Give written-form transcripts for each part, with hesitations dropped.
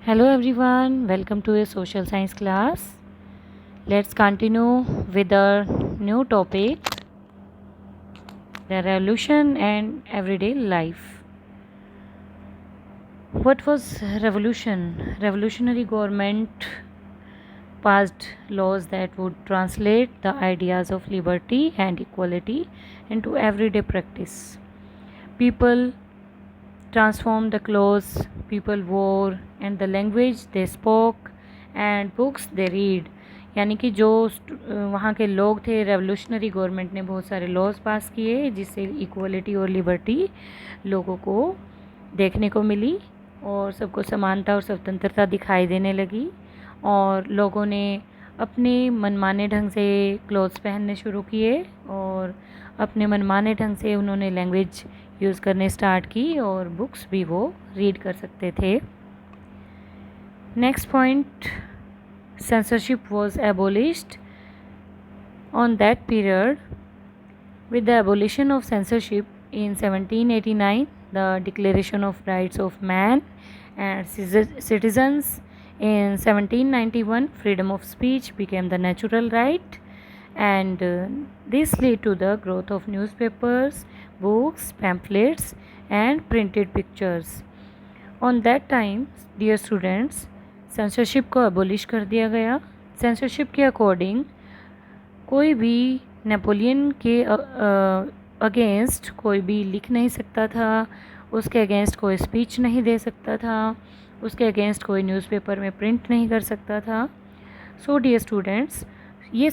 Hello everyone, welcome to a social science class. Let's continue with our new topic, the revolution and everyday life. What was revolution? Revolutionary government passed laws that would translate the ideas of liberty and equality into everyday practice. People transformed the clothes people wore and the language they spoke and books they read. यानी कि जो वहाँ के लोग थे, revolutionary government ने बहुत सारे लॉज पास किए जिससे इक्वलिटी और लिबर्टी लोगों को देखने को मिली और सबको समानता और स्वतंत्रता दिखाई देने लगी और लोगों ने अपने मनमाने ढंग से क्लोथ्स पहनने शुरू किए और अपने मनमाने ढंग से उन्होंने लैंग्वेज यूज़ करने स्टार्ट की और बुक्स भी वो रीड कर सकते थे. Next point, censorship was abolished on that period. With the abolition of censorship in 1789, the Declaration of Rights of Man and Citizens in 1791, freedom of speech became the natural right, and this led to the growth of newspapers, books, pamphlets and printed pictures. On that time, dear students, censorship को abolish कर दिया गया. Censorship के according कोई भी Napoleon के against कोई भी लिख नहीं सकता था, उसके अगेंस्ट कोई स्पीच नहीं दे सकता था, उसके अगेंस्ट कोई न्यूज़पेपर में प्रिंट नहीं कर सकता था. सो डियर स्टूडेंट्स, इसी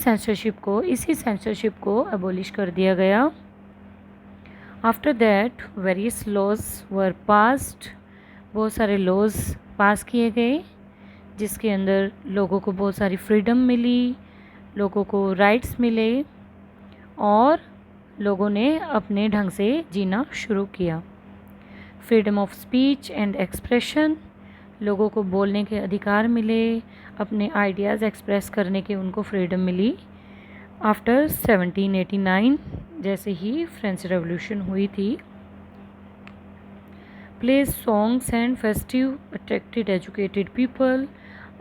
सेंसरशिप को अबोलिश कर दिया गया. After that various laws were passed, बहुत सारे लॉज पास किए गए जिसके अंदर लोगों को बहुत सारी फ्रीडम मिली, लोगों को राइट्स मिले और लोगों ने अपने ढंग से जीना शुरू किया. Freedom of speech and expression, लोगों को बोलने के अधिकार मिले, अपने आइडियाज़ एक्सप्रेस करने के उनको फ्रीडम मिली. आफ्टर 1789, जैसे ही फ्रेंच रेवोल्यूशन हुई थी, plays songs and festive attracted educated people.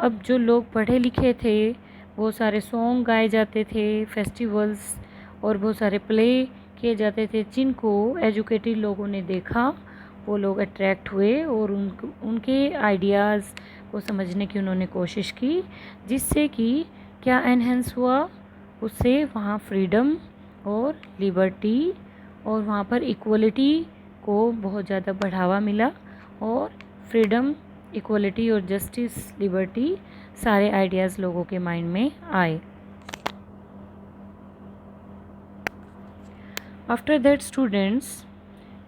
अब जो लोग पढ़े लिखे थे, बहुत सारे सॉन्ग गाए जाते थे, फेस्टिवल्स और बहुत सारे प्ले किए जाते थे जिनको एजुकेटेड लोगों ने देखा, वो लोग अट्रैक्ट हुए और उनके आइडियाज़ को समझने की उन्होंने कोशिश की, जिससे कि क्या एनहेंस हुआ, उससे वहाँ फ्रीडम और लिबर्टी और वहाँ पर इक्वलिटी को बहुत ज़्यादा बढ़ावा मिला और फ्रीडम, इक्वलिटी और जस्टिस, लिबर्टी सारे आइडियाज़ लोगों के माइंड में आए. After that students,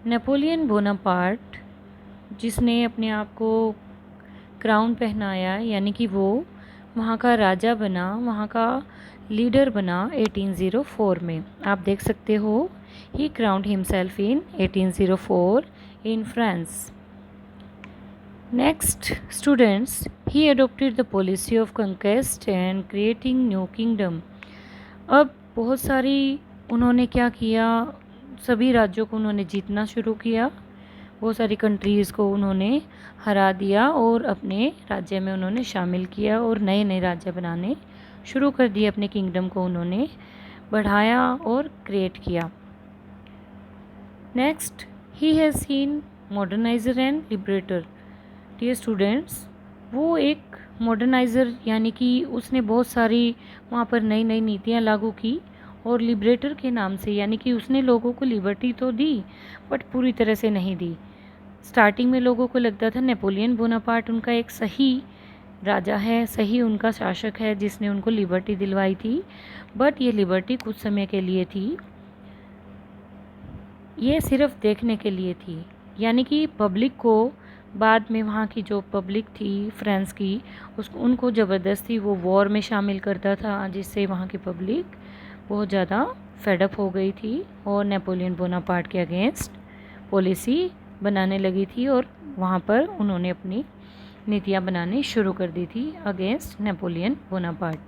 Napoleon Bonaparte, जिसने अपने आप को क्राउन पहनाया, यानी कि वो वहाँ का राजा बना, वहाँ का लीडर बना 1804 में. आप देख सकते हो, he crowned himself in 1804 in France. Next, students, he adopted the policy of conquest and creating new kingdom. अब बहुत सारी उन्होंने क्या किया, सभी राज्यों को उन्होंने जीतना शुरू किया, बहुत सारी कंट्रीज़ को उन्होंने हरा दिया और अपने राज्य में उन्होंने शामिल किया और नए नए राज्य बनाने शुरू कर दिए, अपने किंगडम को उन्होंने बढ़ाया और क्रिएट किया. Next, he has seen moderniser and liberator. Dear students, वो एक मॉडर्नाइज़र यानी कि उसने बहुत सारी वहाँ पर नई नई नीतियाँ लागू की और लिबरेटर के नाम से, यानी कि उसने लोगों को लिबर्टी तो दी बट पूरी तरह से नहीं दी. स्टार्टिंग में लोगों को लगता था नेपोलियन बोनापार्ट उनका एक सही राजा है, सही उनका शासक है जिसने उनको लिबर्टी दिलवाई थी, बट ये लिबर्टी कुछ समय के लिए थी, ये सिर्फ देखने के लिए थी. यानी कि पब्लिक को बाद में, वहाँ की जो पब्लिक थी फ्रांस की, उनको ज़बरदस्ती वो वॉर में शामिल करता था, जिससे वहाँ की पब्लिक बहुत ज़्यादा फेडअप हो गई थी और नेपोलियन बोनापार्ट के अगेंस्ट पॉलिसी बनाने लगी थी और वहाँ पर उन्होंने अपनी नीतियाँ बनानी शुरू कर दी थी अगेंस्ट नेपोलियन बोनापार्ट.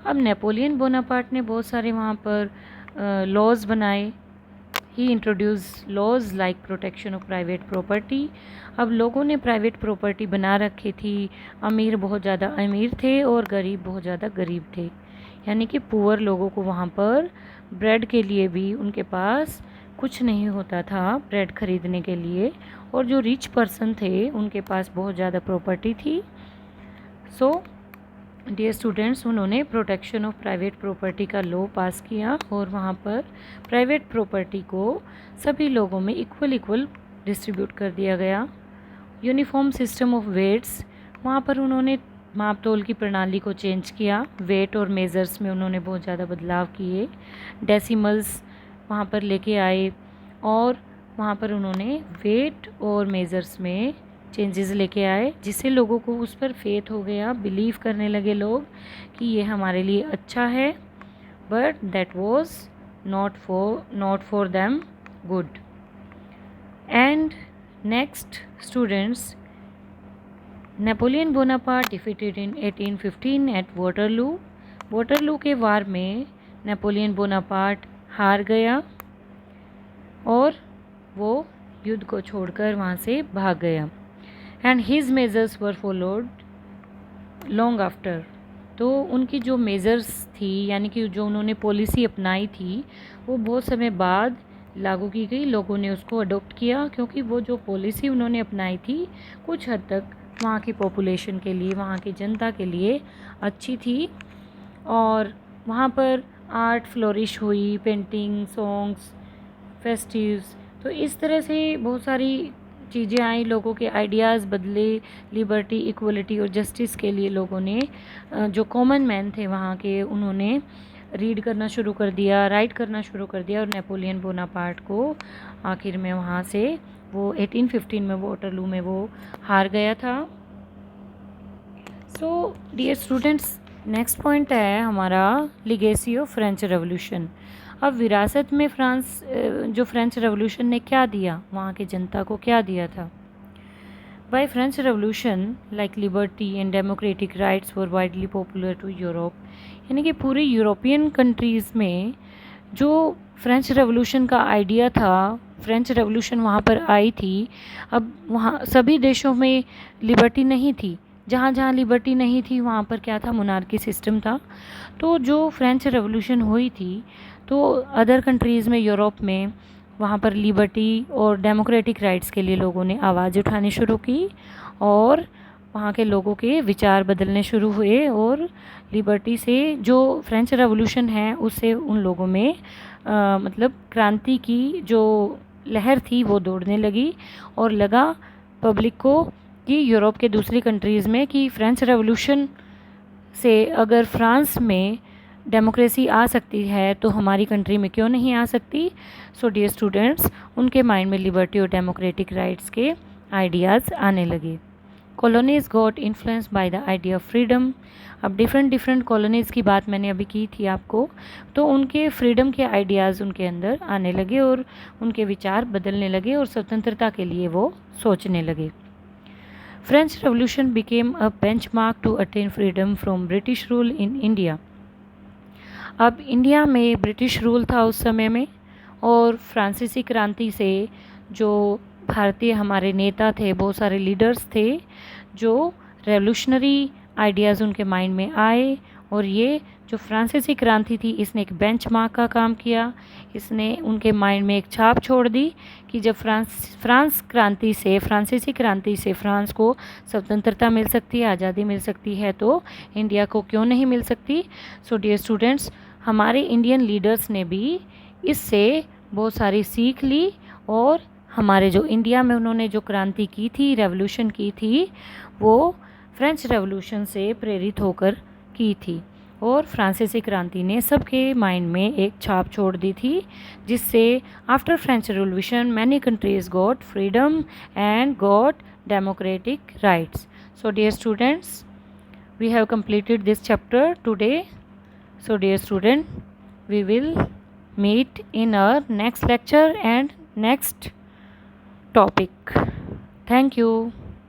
अब नेपोलियन बोनापार्ट ने बहुत सारे वहाँ पर लॉज बनाए he introduce laws like protection of private property. अब लोगों ने प्राइवेट प्रॉपर्टी बना रखी थी, अमीर बहुत ज़्यादा अमीर थे और गरीब बहुत ज़्यादा गरीब थे, यानी कि पुअर लोगों को वहाँ पर ब्रेड के लिए भी उनके पास कुछ नहीं होता था ब्रेड ख़रीदने के लिए, और जो रिच पर्सन थे उनके पास बहुत ज़्यादा प्रॉपर्टी थी। सो डियर स्टूडेंट्स, उन्होंने प्रोटेक्शन ऑफ प्राइवेट प्रॉपर्टी का लॉ पास किया और वहाँ पर प्राइवेट प्रॉपर्टी को सभी लोगों में इक्वल डिस्ट्रीब्यूट कर दिया गया। यूनिफॉर्म सिस्टम ऑफ वेट्स, वहाँ पर उन्होंने माप तोल की प्रणाली को चेंज किया, वेट और मेज़र्स में उन्होंने बहुत ज़्यादा बदलाव किए। डेसिमल्स वहाँ पर लेके आए और वहाँ पर उन्होंने वेट और मेज़र्स में चेंजेस लेके आए, जिससे लोगों को उस पर फेथ हो गया, बिलीव करने लगे लोग कि ये हमारे लिए अच्छा है, but that was not for them good. And next students, Napoleon Bonaparte defeated in 1815 at Waterloo. Waterloo के वार में नेपोलियन बोनापार्ट हार गया और वो युद्ध को छोड़कर वहाँ से भाग गया। And his measures were followed long after. तो उनकी जो मेजर्स थी, यानी कि जो उन्होंने पॉलिसी अपनाई थी, वो बहुत समय बाद लागू की गई, लोगों ने उसको अडॉप्ट किया, क्योंकि वो जो पॉलिसी उन्होंने अपनाई थी कुछ हद तक वहाँ की पॉपुलेशन के लिए, वहाँ की जनता के लिए अच्छी थी। और वहाँ पर आर्ट फ्लोरिश हुई, पेंटिंग, सॉन्ग्स, फेस्टिव्स, तो इस तरह से बहुत सारी चीज़ें आई, लोगों के आइडियाज़ बदले, लिबर्टी, इक्वलिटी और जस्टिस के लिए लोगों ने, जो कॉमन मैन थे वहाँ के, उन्होंने रीड करना शुरू कर दिया, राइट करना शुरू कर दिया, और नेपोलियन बोनापार्ट को आखिर में वहाँ से वो 1815 में वाटरलू में वो हार गया था। So dear students, next point है हमारा लीगेसी ऑफ फ्रेंच रेवोल्यूशन। अब विरासत में जो फ्रेंच रेवोल्यूशन ने क्या दिया, वहाँ की जनता को क्या दिया था। By French revolution like liberty and democratic rights were widely popular to Europe, यानी कि पूरी यूरोपियन कंट्रीज़ में जो फ्रेंच रेवोल्यूशन का आइडिया था, फ्रेंच रेवोल्यूशन वहाँ पर आई थी। अब वहाँ सभी देशों में लिबर्टी नहीं थी, जहाँ जहाँ लिबर्टी नहीं थी वहाँ पर क्या था, मोनार्की सिस्टम था। तो जो फ्रेंच रेवोल्यूशन हुई थी तो अदर कंट्रीज़ में, यूरोप में, वहाँ पर लिबर्टी और डेमोक्रेटिक राइट्स के लिए लोगों ने आवाज़ उठानी शुरू की और वहाँ के लोगों के विचार बदलने शुरू हुए, और लिबर्टी से जो फ्रेंच रेवोल्यूशन है उससे उन लोगों में मतलब क्रांति की जो लहर थी वो दौड़ने लगी, और लगा पब्लिक को कि यूरोप के दूसरी कंट्रीज़ में कि फ्रेंच रेवोल्यूशन से अगर फ्रांस में डेमोक्रेसी आ सकती है तो हमारी कंट्री में क्यों नहीं आ सकती। सो डियर स्टूडेंट्स, उनके माइंड में लिबर्टी और डेमोक्रेटिक राइट्स के आइडियाज़ आने लगे। Colonies got influence by the idea of freedom. अब डिफरेंट कॉलोनीज़ की बात मैंने अभी की थी आपको, तो उनके फ्रीडम के आइडियाज़ उनके अंदर आने लगे और उनके विचार बदलने लगे और स्वतंत्रता के लिए वो सोचने लगे। French revolution became a benchmark to attain freedom from British rule in India. अब इंडिया में ब्रिटिश रूल था उस समय में, और फ्रांसीसी क्रांति से जो भारतीय हमारे नेता थे, बहुत सारे लीडर्स थे, जो रेवोल्यूशनरी आइडियाज़ उनके माइंड में आए, और ये जो फ्रांसीसी क्रांति थी इसने एक बेंचमार्क का काम किया। इसने उनके माइंड में एक छाप छोड़ दी कि जब फ्रांसीसी क्रांति से फ्रांस को स्वतंत्रता मिल सकती है, आज़ादी मिल सकती है, तो इंडिया को क्यों नहीं मिल सकती। सो डियर स्टूडेंट्स, हमारे इंडियन लीडर्स ने भी इससे बहुत सारी सीख ली, और हमारे जो इंडिया में उन्होंने जो क्रांति की थी, रेवोल्यूशन की थी, वो फ्रेंच रेवोल्यूशन से प्रेरित होकर की थी, और फ्रांसीसी क्रांति ने सबके माइंड में एक छाप छोड़ दी थी, जिससे after French revolution many countries got freedom and got democratic rights. So dear students, we have completed this chapter today. So dear student, we will meet in our next lecture and next topic. Thank you.